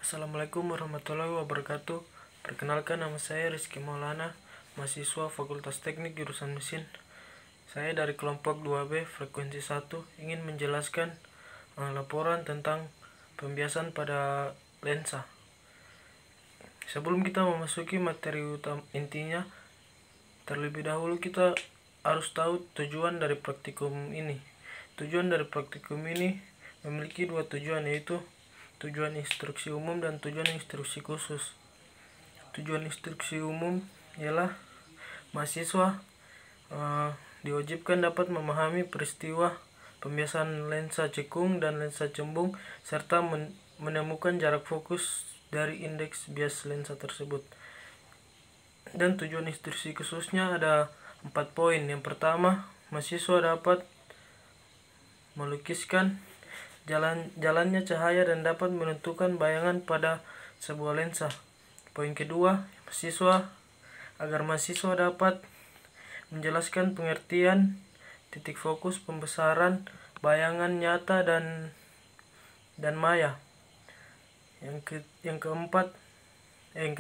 Assalamualaikum warahmatullahi wabarakatuh. Perkenalkan, nama saya Rizky Maulana, mahasiswa Fakultas Teknik jurusan Mesin. Saya dari kelompok 2B frekuensi 1 ingin menjelaskan laporan tentang pembiasan pada lensa. Sebelum kita memasuki materi utama intinya, terlebih dahulu kita harus tahu tujuan dari praktikum ini. Tujuan dari praktikum ini memiliki dua tujuan, yaitu tujuan instruksi umum dan tujuan instruksi khusus. Tujuan instruksi umum ialah mahasiswa diwajibkan dapat memahami peristiwa pembiasan lensa cekung dan lensa cembung serta menemukan jarak fokus dari indeks bias lensa tersebut. Dan tujuan instruksi khususnya ada 4 poin. Yang pertama, mahasiswa dapat melukiskan jalannya cahaya dan dapat menentukan bayangan pada sebuah lensa. Poin kedua, agar mahasiswa dapat menjelaskan pengertian titik fokus, pembesaran, bayangan nyata dan maya. Yang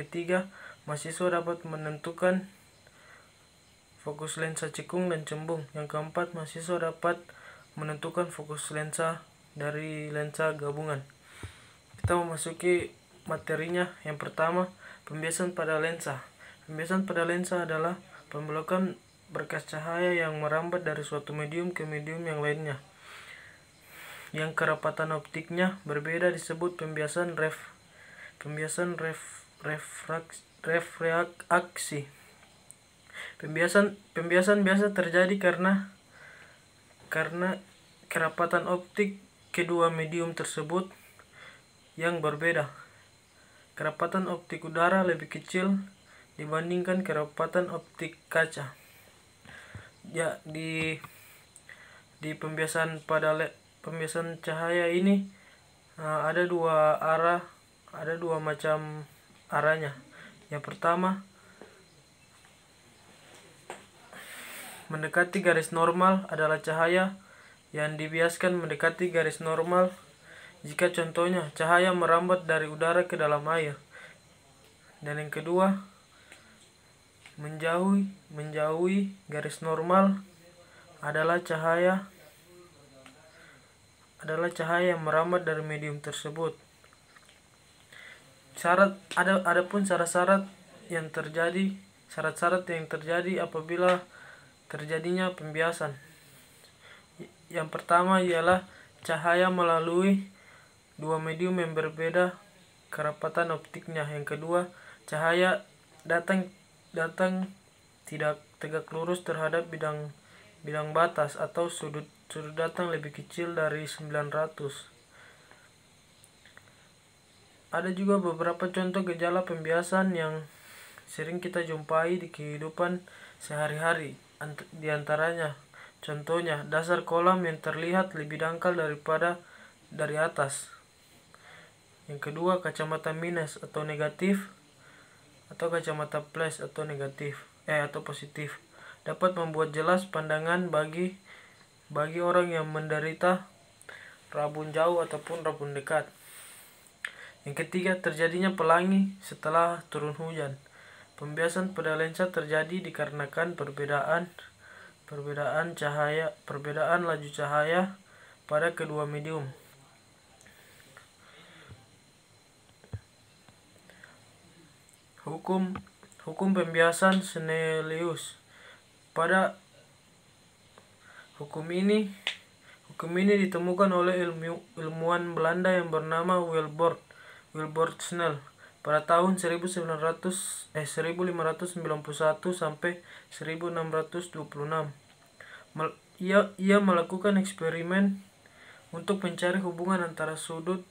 ketiga, mahasiswa dapat menentukan fokus lensa cekung dan cembung. Yang keempat, mahasiswa dapat menentukan fokus lensa dari lensa gabungan. Kita memasuki materinya. Yang pertama, pembiasan pada lensa. Pembiasan pada lensa adalah pembelokan berkas cahaya yang merambat dari suatu medium ke medium yang lainnya, yang kerapatan optiknya berbeda, disebut pembiasan refraksi. Pembiasan biasa terjadi karena kerapatan optik kedua medium tersebut yang berbeda. Kerapatan optik udara lebih kecil dibandingkan kerapatan optik kaca. Ya, di pembiasan cahaya ini ada dua macam arahnya. Yang pertama, mendekati garis normal adalah cahaya yang dibiaskan mendekati garis normal jika contohnya cahaya merambat dari udara ke dalam air. Dan yang kedua, menjauhi garis normal adalah cahaya yang merambat dari medium tersebut. Adapun syarat-syarat yang terjadi apabila terjadinya pembiasan. Yang pertama ialah cahaya melalui dua medium yang berbeda kerapatan optiknya. Yang kedua, cahaya datang tidak tegak lurus terhadap bidang batas atau sudut datang lebih kecil dari 900. Ada juga beberapa contoh gejala pembiasan yang sering kita jumpai di kehidupan sehari-hari. Di antaranya, contohnya, dasar kolam yang terlihat lebih dangkal daripada dari atas. Yang kedua, kacamata minus atau negatif, atau kacamata plus atau negatif atau positif dapat membuat jelas pandangan bagi orang yang menderita rabun jauh ataupun rabun dekat. Yang ketiga, terjadinya pelangi setelah turun hujan. Pembiasan pada lensa terjadi dikarenakan perbedaan laju cahaya pada kedua medium. Hukum pembiasan Snellius. Pada hukum ini ditemukan oleh ilmuwan Belanda yang bernama Wilbert Snell pada tahun 1591 sampai 1626. Ia melakukan eksperimen untuk mencari hubungan antara sudut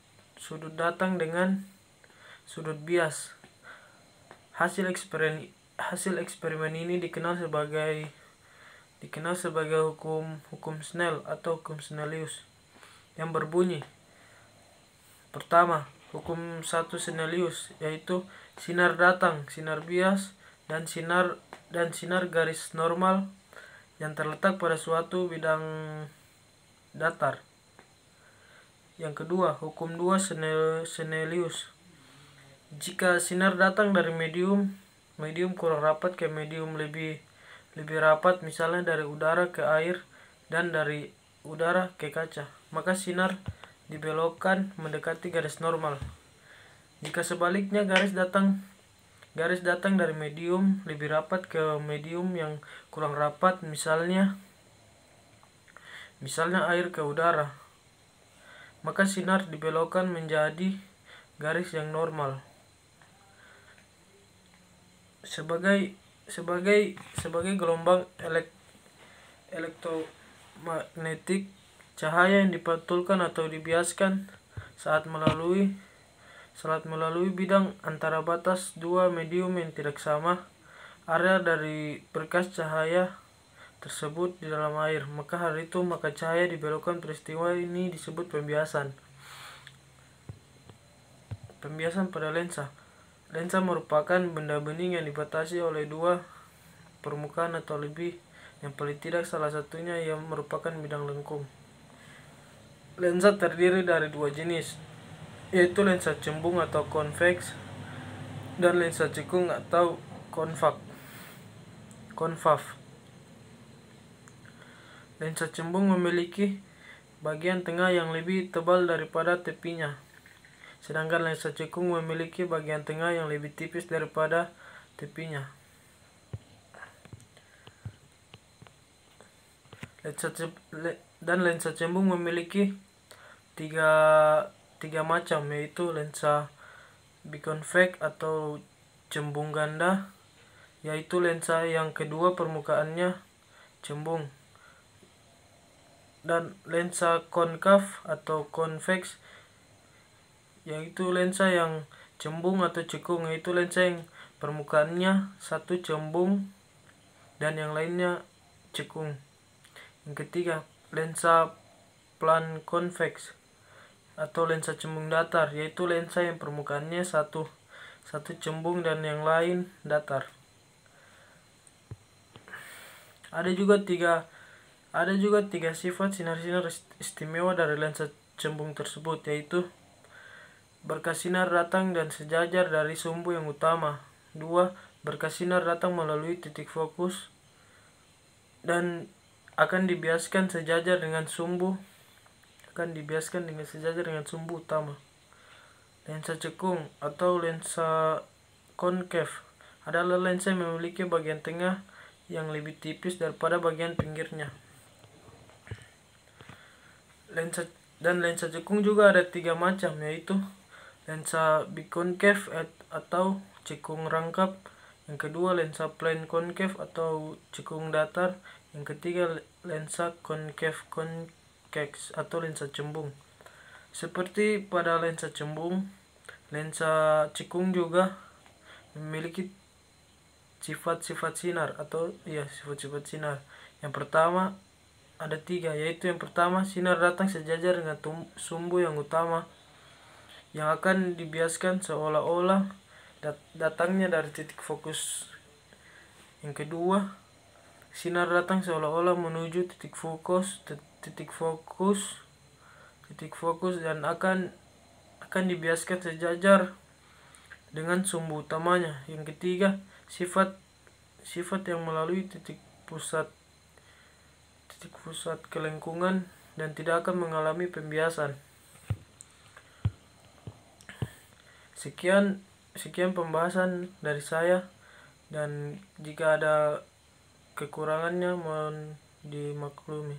datang dengan sudut bias. Hasil eksperimen ini dikenal sebagai hukum Snell atau hukum Snellius, yang berbunyi: pertama, hukum 1 Snellius, yaitu sinar datang, sinar bias, dan sinar garis normal yang terletak pada suatu bidang datar. Yang kedua, hukum 2 Snellius, Jika sinar datang dari medium kurang rapat ke medium lebih rapat, misalnya dari udara ke air dan dari udara ke kaca, maka sinar dibelokkan mendekati garis normal. Jika sebaliknya garis datang dari medium lebih rapat ke medium yang kurang rapat, misalnya air ke udara, maka sinar dibelokkan menjadi garis yang normal. Sebagai gelombang elektromagnetik, cahaya yang dipantulkan atau dibiaskan saat melalui bidang antara batas dua medium yang tidak sama area dari berkas cahaya tersebut di dalam air, maka cahaya dibelokkan. Peristiwa ini disebut pembiasan. Pembiasan pada lensa. Lensa merupakan benda bening yang dibatasi oleh dua permukaan atau lebih, yang paling tidak salah satunya yang merupakan bidang lengkung. Lensa terdiri dari dua jenis, yaitu lensa cembung atau konveks dan lensa cekung atau konkav. Lensa cembung memiliki bagian tengah yang lebih tebal daripada tepinya, sedangkan lensa cekung memiliki bagian tengah yang lebih tipis daripada tepinya. Lensa cembung memiliki tiga macam, yaitu lensa bikonveks atau cembung ganda, yaitu lensa yang kedua permukaannya cembung, dan lensa konkav atau konveks, yaitu lensa yang cembung atau cekung, yaitu lensa yang permukaannya satu cembung dan yang lainnya cekung. Yang ketiga, lensa plan konveks atau lensa cembung datar, yaitu lensa yang permukaannya satu cembung dan yang lain datar. Ada juga tiga sifat sinar-sinar istimewa dari lensa cembung tersebut, yaitu berkas sinar datang dan sejajar dari sumbu yang utama. 2. Berkas sinar datang melalui titik fokus dan akan dibiaskan sejajar dengan sumbu utama. Lensa cekung atau lensa konkav adalah lensa yang memiliki bagian tengah yang lebih tipis daripada bagian pinggirnya. Lensa cekung juga ada tiga macam, yaitu lensa bikonkav atau cekung rangkap. Yang kedua, lensa plan konkav atau cekung datar. Yang ketiga, lensa konkav konveks atau lensa cembung. Seperti pada lensa cembung, lensa cekung juga memiliki sifat-sifat sinar. Yang pertama, ada tiga, yaitu yang pertama, sinar datang sejajar dengan sumbu yang utama yang akan dibiaskan seolah-olah datangnya dari titik fokus. Yang kedua, sinar datang seolah-olah menuju titik fokus dan akan dibiaskan sejajar dengan sumbu utamanya. Yang ketiga, sifat yang melalui titik pusat kelengkungan dan tidak akan mengalami pembiasan. Sekian pembahasan dari saya, dan jika ada kekurangannya mohon dimaklumi.